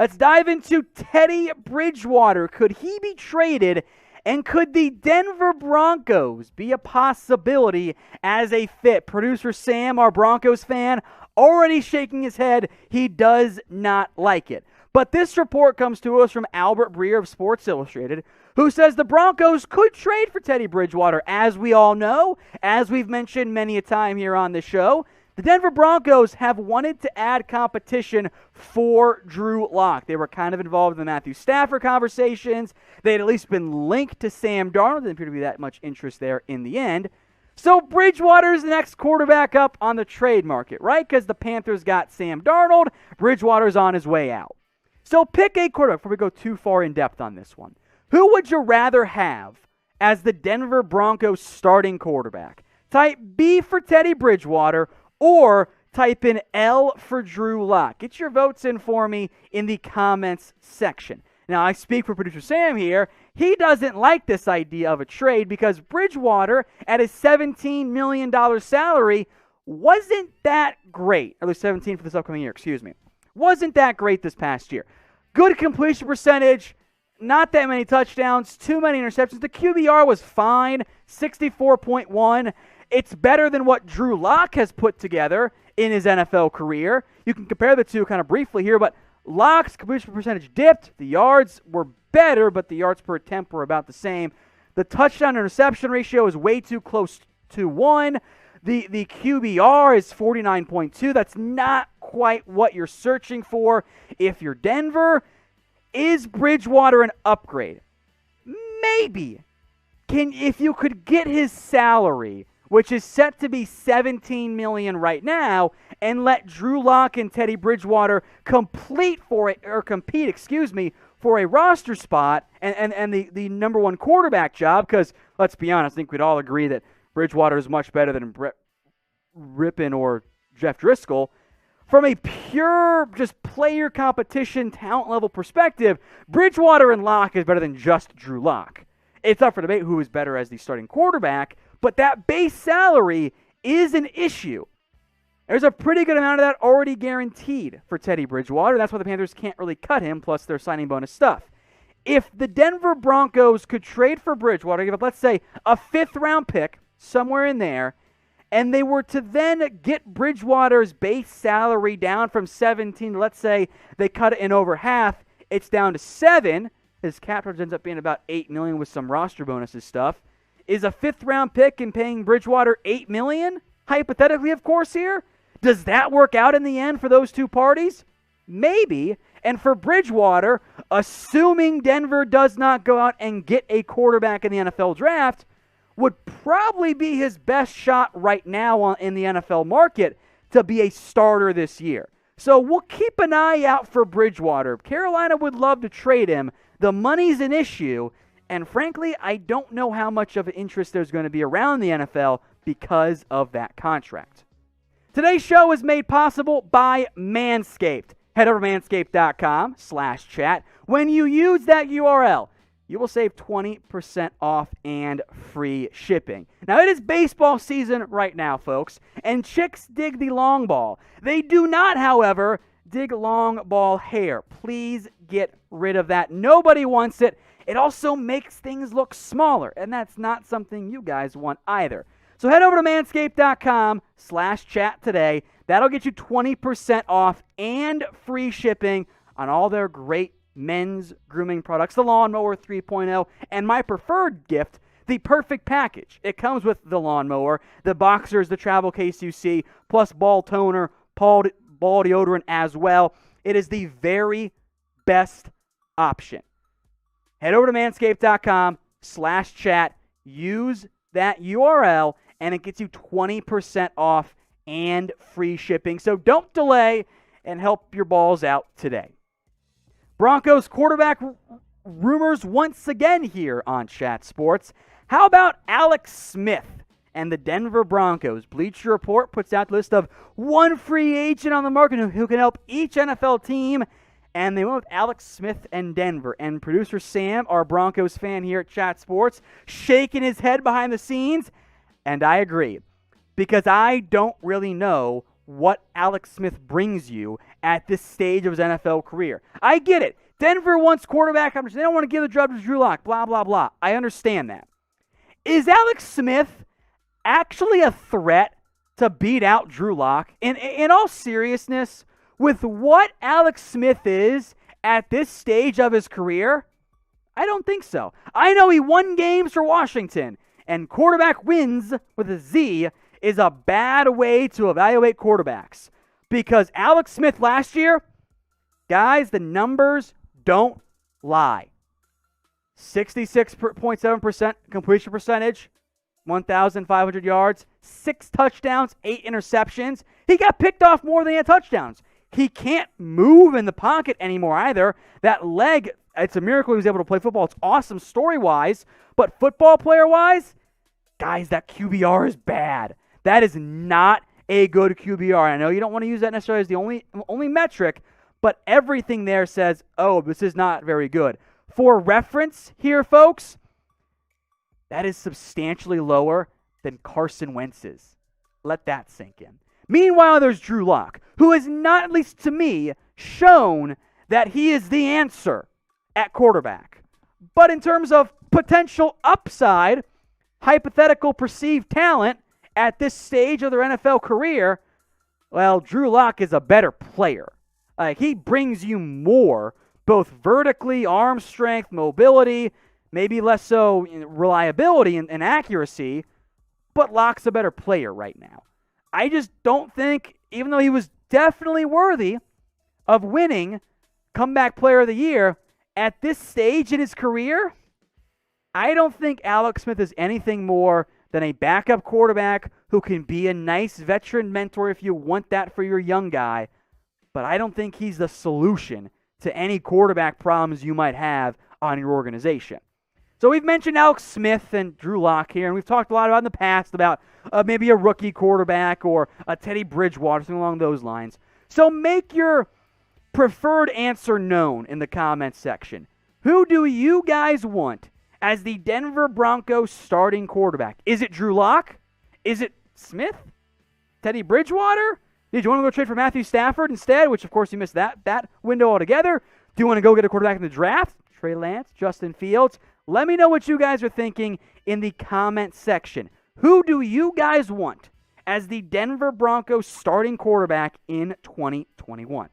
Let's dive into Teddy Bridgewater. Could he be traded? And could the Denver Broncos be a possibility as a fit? Producer Sam, our Broncos fan, already shaking his head. He does not like it. But this report comes to us from Albert Breer of Sports Illustrated, who says the Broncos could trade for Teddy Bridgewater. As we all know, as we've mentioned many a time here on the show, the Denver Broncos have wanted to add competition for Drew Lock. They were kind of involved in the Matthew Stafford conversations. They had at least been linked to Sam Darnold. There didn't appear to be that much interest there in the end. So Bridgewater's the next quarterback up on the trade market, right? Because the Panthers got Sam Darnold. Bridgewater's on his way out. So pick a quarterback before we go too far in depth on this one. Who would you rather have as the Denver Broncos starting quarterback? Type B for Teddy Bridgewater or type in L for Drew Lock. Get your votes in for me in the comments section. Now, I speak for producer Sam here. He doesn't like this idea of a trade because Bridgewater, at his $17 million salary, wasn't that great. At least 17 for this upcoming year, wasn't that great this past year. Good completion percentage, not that many touchdowns, too many interceptions. The QBR was fine, 64.1. It's better than what Drew Lock has put together in his NFL career. You can compare the two kind of briefly here, but Lock's completion percentage dipped. The yards were better, but the yards per attempt were about the same. The touchdown-interception ratio is way too close to 1. The QBR is 49.2. That's not quite what you're searching for. If you're Denver, is Bridgewater an upgrade? Maybe. If you could get his salary, which is set to be $17 million right now, and let Drew Lock and Teddy Bridgewater compete for a roster spot and the number one quarterback job, because let's be honest, I think we'd all agree that Bridgewater is much better than Brett Rippon or Jeff Driscoll. From a pure just player competition, talent level perspective, Bridgewater and Lock is better than just Drew Lock. It's up for debate who is better as the starting quarterback, but that base salary is an issue. There's a pretty good amount of that already guaranteed for Teddy Bridgewater. That's why the Panthers can't really cut him, plus their signing bonus stuff. If the Denver Broncos could trade for Bridgewater, give up, let's say, a 5th-round pick, somewhere in there, and they were to then get Bridgewater's base salary down from 17, let's say they cut it in over half, it's down to 7. His cap charge ends up being about $8 million with some roster bonuses stuff. Is a 5th-round pick and paying Bridgewater $8 million? Hypothetically, of course, here. Does that work out in the end for those two parties? Maybe. And for Bridgewater, assuming Denver does not go out and get a quarterback in the NFL draft, would probably be his best shot right now in the NFL market to be a starter this year. So we'll keep an eye out for Bridgewater. Carolina would love to trade him. The money's an issue. And frankly, I don't know how much of an interest there's going to be around the NFL because of that contract. Today's show is made possible by Manscaped. Head over to manscaped.com/chat. When you use that URL, you will save 20% off and free shipping. Now, it is baseball season right now, folks, and chicks dig the long ball. They do not, however, dig long ball hair. Please get rid of that. Nobody wants it. It also makes things look smaller, and that's not something you guys want either. So head over to manscaped.com/chat today. That'll get you 20% off and free shipping on all their great men's grooming products, the Lawnmower 3.0, and my preferred gift, the Perfect Package. It comes with the lawnmower, the boxers, the travel case you see, plus ball toner, ball deodorant as well. It is the very best option. Head over to manscaped.com/chat. Use that URL, and it gets you 20% off and free shipping. So don't delay and help your balls out today. Broncos quarterback rumors once again here on Chat Sports. How about Alex Smith and the Denver Broncos? Bleacher Report puts out the list of one free agent on the market who can help each NFL team, and they went with Alex Smith and Denver. And producer Sam, our Broncos fan here at Chat Sports, shaking his head behind the scenes, and I agree, because I don't really know what Alex Smith brings you at this stage of his NFL career. I get it. Denver wants quarterback. They don't want to give the job to Drew Lock, blah, blah, blah. I understand that. Is Alex Smith actually a threat to beat out Drew Lock? In all seriousness, with what Alex Smith is at this stage of his career, I don't think so. I know he won games for Washington, and quarterback wins with a Z is a bad way to evaluate quarterbacks. Because Alex Smith last year, guys, the numbers don't lie. 66.7% completion percentage, 1,500 yards, 6 touchdowns, 8 interceptions. He got picked off more than he had touchdowns. He can't move in the pocket anymore either. That leg, it's a miracle he was able to play football. It's awesome story-wise, but football player-wise, guys, that QBR is bad. That is not a good QBR. I know you don't want to use that necessarily as the only metric, but everything there says, oh, this is not very good. For reference here, folks, that is substantially lower than Carson Wentz's. Let that sink in. Meanwhile, there's Drew Lock, who has not, at least to me, shown that he is the answer at quarterback. But in terms of potential upside, hypothetical perceived talent at this stage of their NFL career, well, Drew Lock is a better player. He brings you more, both vertically, arm strength, mobility, maybe less so reliability and accuracy, but Lock's a better player right now. I just don't think, even though he was definitely worthy of winning Comeback Player of the Year, at this stage in his career, I don't think Alex Smith is anything more than a backup quarterback who can be a nice veteran mentor if you want that for your young guy, but I don't think he's the solution to any quarterback problems you might have on your organization. So we've mentioned Alex Smith and Drew Lock here, and we've talked a lot about in the past about maybe a rookie quarterback or a Teddy Bridgewater, something along those lines. So make your preferred answer known in the comments section. Who do you guys want as the Denver Broncos starting quarterback? Is it Drew Lock? Is it Smith? Teddy Bridgewater? Did you want to go trade for Matthew Stafford instead, which of course you missed that window altogether? Do you want to go get a quarterback in the draft? Trey Lance, Justin Fields? Let me know what you guys are thinking in the comment section. Who do you guys want as the Denver Broncos starting quarterback in 2021?